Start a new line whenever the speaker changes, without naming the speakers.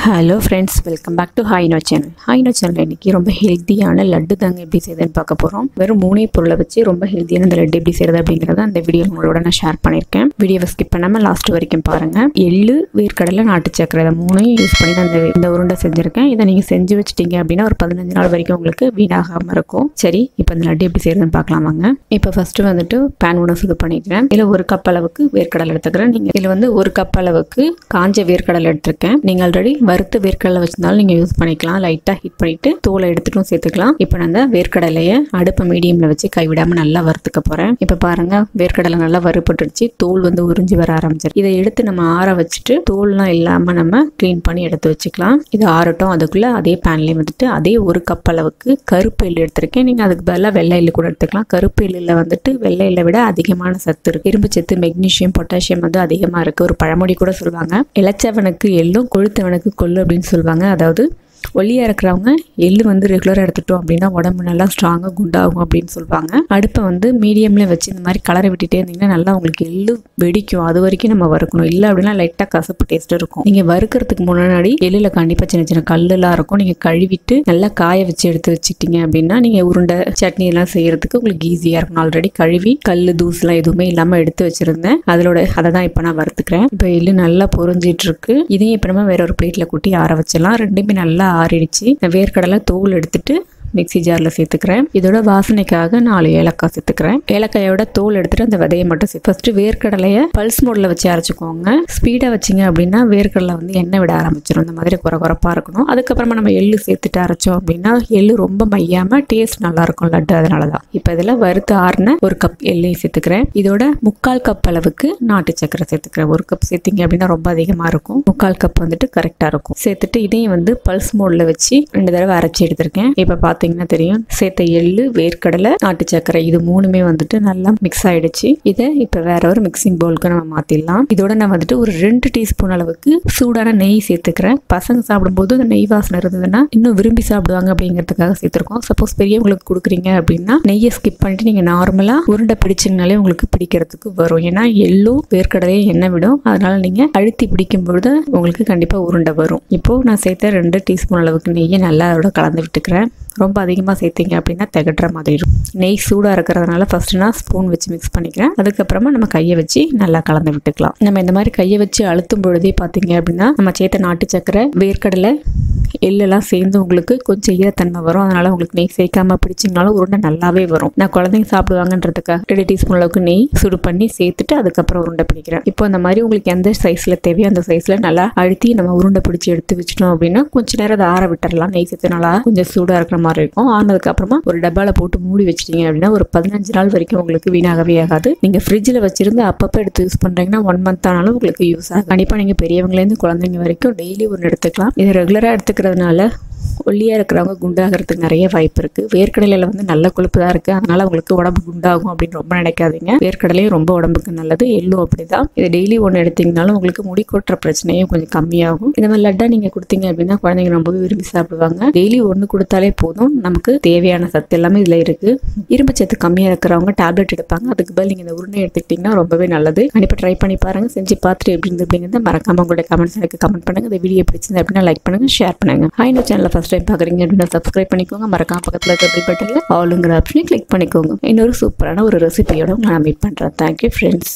Hello friends, welcome back to ஹாய்னோ channel. ஹாய்னோ channel இன்றைக்கி ரொம்ப ஹெல்த்தியான லட்டு தாங்க எப்படி செய்யுதுன்னு பார்க்க போகிறோம். வெறும் 3 பொருளை வச்சு ரொம்ப ஹெல்த்தியான இந்த லட்டு எப்படி செய்கிறது அப்படிங்கிறத அந்த வீடியோ உங்களோட நான் ஷேர் பண்ணியிருக்கேன். வீடியோவை ஸ்கிப் பண்ணாமல் லாஸ்ட் வரைக்கும் பாருங்கள். எள்ளு, வேர்க்கடலை, நாட்டு சக்கரை இதை 3ஐயும் யூஸ் பண்ணி தான் இந்த உருண்டை செஞ்சுருக்கேன். இதை நீங்கள் செஞ்சு வச்சிட்டிங்க அப்படின்னா ஒரு 15 நாள் வரைக்கும் உங்களுக்கு வீணாகாமல் இருக்கும். சரி, இப்போ இந்த லட்டு எப்படி செய்கிறதுன்னு பார்க்கலாமாங்க. இப்போ ஃபஸ்ட்டு வந்துட்டு பேன் ஒன்று சூடு பண்ணிக்கிறேன். இதில் 1 கப் அளவுக்கு வேர்க்கடலை எடுத்துக்கிறேன். நீங்கள் இதில் வந்து 1 கப் அளவுக்கு காஞ்ச வேர்க்கடலை எடுத்திருக்கேன். நீங்கள் ஆல்ரெடி வறுத்து வேர்க்கடலை வச்சிருந்தாலும் நீங்கள் யூஸ் பண்ணிக்கலாம். லைட்டாக ஹீட் பண்ணிவிட்டு தோலை எடுத்துட்டும் சேர்த்துக்கலாம். இப்போ நான் அந்த வேர்க்கடலையை அடுப்பை மீடியமில் வச்சு கைவிடாமல் நல்லா வறுத்துக்க போகிறேன். இப்போ பாருங்கள், வேர்க்கடலை நல்லா வறுப்பட்டுருச்சு. தோல் வந்து உறிஞ்சி வர ஆரம்பிச்சிருக்கு. இதை எடுத்து நம்ம ஆற வச்சுட்டு தோல்லாம் இல்லாமல் நம்ம க்ளீன் பண்ணி எடுத்து வச்சுக்கலாம். இது ஆறட்டும். அதுக்குள்ளே அதே பேன்லேயே வந்துட்டு அதே 1 கப் அளவுக்கு கருப்பு எள்ளு எடுத்திருக்கேன். நீங்கள் அதுக்கு பதிலாக வெள்ளை எள்ளு கூட எடுத்துக்கலாம். கருப்பு எள்ளில் வந்துட்டு வெள்ளை எள்ளை விட அதிகமான சத்து இருக்குது. இரும்பு சத்து, மெக்னீஷியம், பொட்டாசியம் வந்து அதிகமாக இருக்குது. ஒரு பழமொழி கூட சொல்லுவாங்க, இளைச்சவனுக்கு எள்ளும் கொழுத்தவனுக்கு கொள்ளு அப்படின்னு சொல்லுவாங்க. அதாவது ஒல்லியாக இருக்கிறவங்க எள்ளு வந்து ரெகுலராக எடுத்துட்டோம் அப்படின்னா உடம்பு நல்லா ஸ்ட்ராங்காக குண்டாகும் அப்படின்னு சொல்லுவாங்க. அடுப்பை வந்து மீடியமில் வச்சு இந்த மாதிரி கலரை விட்டுட்டே இருந்தீங்கன்னா நல்லா உங்களுக்கு எள்ளு வெடிக்கும். அது வரைக்கும் நம்ம வறுக்கணும். இல்லை அப்படின்னா லைட்டாக கசப்பு டேஸ்ட் இருக்கும். நீங்கள் வறுக்கிறதுக்கு முன்னாடி எள்ளில் கண்டிப்பாக சின்ன சின்ன கல்லெல்லாம் இருக்கும். நீங்கள் கழுவிட்டு நல்லா காய வச்சு எடுத்து வச்சுக்கிட்டீங்க அப்படின்னா நீங்கள் உருண்டை சட்னி எல்லாம் செய்யறதுக்கு உங்களுக்கு ஈஸியாக இருக்கும். ஆல்ரெடி கழுவி கல் தூசுலாம் எதுவுமே இல்லாமல் எடுத்து வச்சுருந்தேன். அதை தான் இப்போ நான் வறுத்துக்கிறேன். இப்போ எள்ளு நல்லா பொரிஞ்சிட்டு இருக்கு. இதையும் இப்போ நம்ம வேற ஒரு பிளேட்டில் கூட்டி ஆற வச்சிடலாம். ரெண்டுமே நல்லா ஆறிடுச்சு. வேர்க்கடலை தோல் எடுத்துட்டு மிக்ஸி ஜாரில் சேர்த்துக்கிறேன். இதோட வாசனைக்காக 4 ஏலக்காய் சேர்த்துக்கிறேன். ஏலக்காயோட தோல் எடுத்துட்டு அந்த விதையை மட்டும் ஃபர்ஸ்ட் வேர்க்கடலையை பல்ஸ் மோடில் வச்சு அரைச்சிக்கோங்க. ஸ்பீடாக வச்சிங்க அப்படின்னா வேர்க்கடலை வந்து எண்ணெய் விட ஆரம்பிச்சிடும். இந்த மாதிரி குறப்பாக இருக்கணும். அதுக்கப்புறமா நம்ம எள்ளு சேர்த்துட்டு அரைச்சோம் அப்படின்னா எள்ளு ரொம்ப மையாமல் டேஸ்ட் நல்லா இருக்கும் லட்டு. அதனால தான் இப்போ இதில் வறுத்து ஆறின 1 கப் எள்ளையும் சேர்த்துக்கிறேன். இதோட 3/4 கப் அளவுக்கு நாட்டு சக்கரை சேர்த்துக்கிறேன். 1 கப் சேர்த்திங்க அப்படின்னா ரொம்ப அதிகமாக இருக்கும். 3/4 கப் வந்துட்டு கரெக்டாக இருக்கும். சேர்த்துட்டு இதையும் வந்து பல்ஸ் மோடில் வச்சு 2 தடவை அரைச்சி எடுத்திருக்கேன். இப்போ பார்த்தீங்கன்னா தெரியும், சேர்த்த எள்ளு, வேர்க்கடலை, நாட்டு சக்கரை இது 3மே வந்துட்டு நல்லா மிக்ஸ் ஆயிடுச்சு. இதை இப்போ வேற ஒரு மிக்சிங் பவுலுக்கு நம்ம மாத்திடலாம். இதோட நான் வந்துட்டு ஒரு 2 டீஸ்பூன் அளவுக்கு சூடான நெய் சேர்த்துக்கிறேன். பசங்க சாப்பிடும்போது அந்த நெய் வாசனை இருந்ததுன்னா இன்னும் விரும்பி சாப்பிடுவாங்க அப்படிங்கிறதுக்காக சேர்த்துருக்கோம். சப்போஸ் பெரியவங்களுக்கு கொடுக்குறீங்க அப்படின்னா நெய்யை ஸ்கிப் பண்ணிட்டு நீங்க நார்மலா உருண்டை பிடிச்சிங்கனாலே உங்களுக்கு பிடிக்கிறதுக்கு வரும். ஏன்னா எள்ளும் வேர்க்கடலையும் எண்ணெய் விடும். அதனால நீங்க அழுத்தி பிடிக்கும் பொழுது உங்களுக்கு கண்டிப்பா உருண்டை வரும். இப்போ நான் சேர்த்த 2 டீஸ்பூன் அளவுக்கு நெய்யை நல்லா அதோட கலந்து விட்டுக்கிறேன். ரொம்ப அதிகமாக சேர்த்திங்க அப்படின்னா திகட்டுற மாதிரி இருக்கும். நெய் சூடாக இருக்கிறதுனால ஃபர்ஸ்ட் நான் ஸ்பூன் வச்சு மிக்ஸ் பண்ணிக்கிறேன். அதுக்கப்புறமா நம்ம கையை வச்சு நல்லா கலந்து விட்டுக்கலாம். நம்ம இந்த மாதிரி கையை வச்சு அழுத்தும் பொழுதே பார்த்தீங்க அப்படின்னா நம்ம சேர்த்த நாட்டு சக்கரை, வேர்க்கடலை, எள்ளெல்லாம் சேர்ந்து உங்களுக்கு கொஞ்சம் ஈரத்தன்மை வரும். அதனால உங்களுக்கு நெய் சேர்க்காம பிடிச்சிங்கனாலும் உருண்டை நல்லாவே வரும். நான் குழந்தைங்க சாப்பிடுவாங்கன்றதுக்காக 2 டீஸ்பூன் அளவுக்கு நெய் சுடு பண்ணி சேர்த்துட்டு அதுக்கப்புறம் உருண்டை பிடிக்கிறேன். இப்போ அந்த மாதிரி உங்களுக்கு எந்த சைஸில் தேவையோ அந்த சைஸில் நல்லா அழுத்தி நம்ம உருண்டை பிடிச்சி எடுத்து வச்சிட்டோம் அப்படின்னா கொஞ்சம் நேரம் அதை ஆற விட்டுறலாம். நெய் சேர்த்து நல்லா கொஞ்சம் சூடாக இருக்கிற மாதிரி இருக்கும். ஆனதுக்கு அப்புறமா ஒரு டப்பால போட்டு மூடி வச்சிட்டீங்க அப்படின்னா ஒரு 15 நாள் வரைக்கும் உங்களுக்கு வீணாகவே ஆகாது. நீங்க ஃப்ரிட்ஜில் வச்சிருந்து அப்பப்போ எடுத்து யூஸ் பண்றீங்கன்னா 1 மந்த் ஆனாலும் உங்களுக்கு யூஸ் ஆகும். கண்டிப்பா நீங்க பெரியவங்களேருந்து குழந்தைங்க வரைக்கும் டெய்லி ஒன்று எடுத்துக்கலாம். இதை ரெகுலரா எடுத்துக்கிறதுனால ஒல்லியாக இருக்கிறவங்க குண்டாகிறதுக்கு நிறைய வாய்ப்பு இருக்குது. வேர்க்கடலையில் வந்து நல்ல கொழுப்பு தான் இருக்குது. அதனால் உங்களுக்கு உடம்பு குண்டாகும் அப்படின்னு ரொம்ப நினைக்காதீங்க. வேர்க்கடலையும் ரொம்ப உடம்புக்கு நல்லது. எள்ளும் அப்படி தான். இதை டெய்லி ஒன்று எடுத்திங்கனாலும் உங்களுக்கு முடி கொட்டுற பிரச்சனையும் கொஞ்சம் கம்மியாகும். இந்த மாதிரி லட்டா நீங்கள் கொடுத்தீங்க அப்படின்னா குழந்தைங்க ரொம்பவே விரும்பி சாப்பிடுவாங்க. டெய்லி ஒன்று கொடுத்தாலே போதும். நமக்கு தேவையான சத்து எல்லாமே இதில் இருக்குது. இரும்பு சத்து கம்மியாக இருக்கிறவங்க டேப்லெட் எடுப்பாங்க. அதுக்கு பதில் நீங்கள் இந்த உருண்டை எடுத்துக்கிட்டிங்கன்னா ரொம்பவே நல்லது. கண்டிப்பாக ட்ரை பண்ணி பாருங்கள். செஞ்சு பார்த்துட்டு எப்படி இருந்து அப்படிங்கிறத மறக்காம உங்களுடைய கமெண்ட்ஸ் எனக்கு கமெண்ட் பண்ணுங்கள். இந்த வீடியோ பிடிச்சிருந்து அப்படின்னா லைக் பண்ணுங்கள், ஷேர் பண்ணுங்கள். ஹாய்னோ சேனலில் ஃபர்ஸ்ட் டைம் பார்க்குறீங்க அப்படின்னா சப்ஸ்கிரைப் பண்ணிக்கோங்க. மறக்காம பக்கத்தில் இருக்க பெல் பட்டனில் ஆளுங்கிற ஆப்ஷனை கிளிக் பண்ணிக்கோங்க. இன்னொரு சூப்பரான ஒரு ரெசிபியோட நான் மீட் பண்ணுறேன். Thank you friends.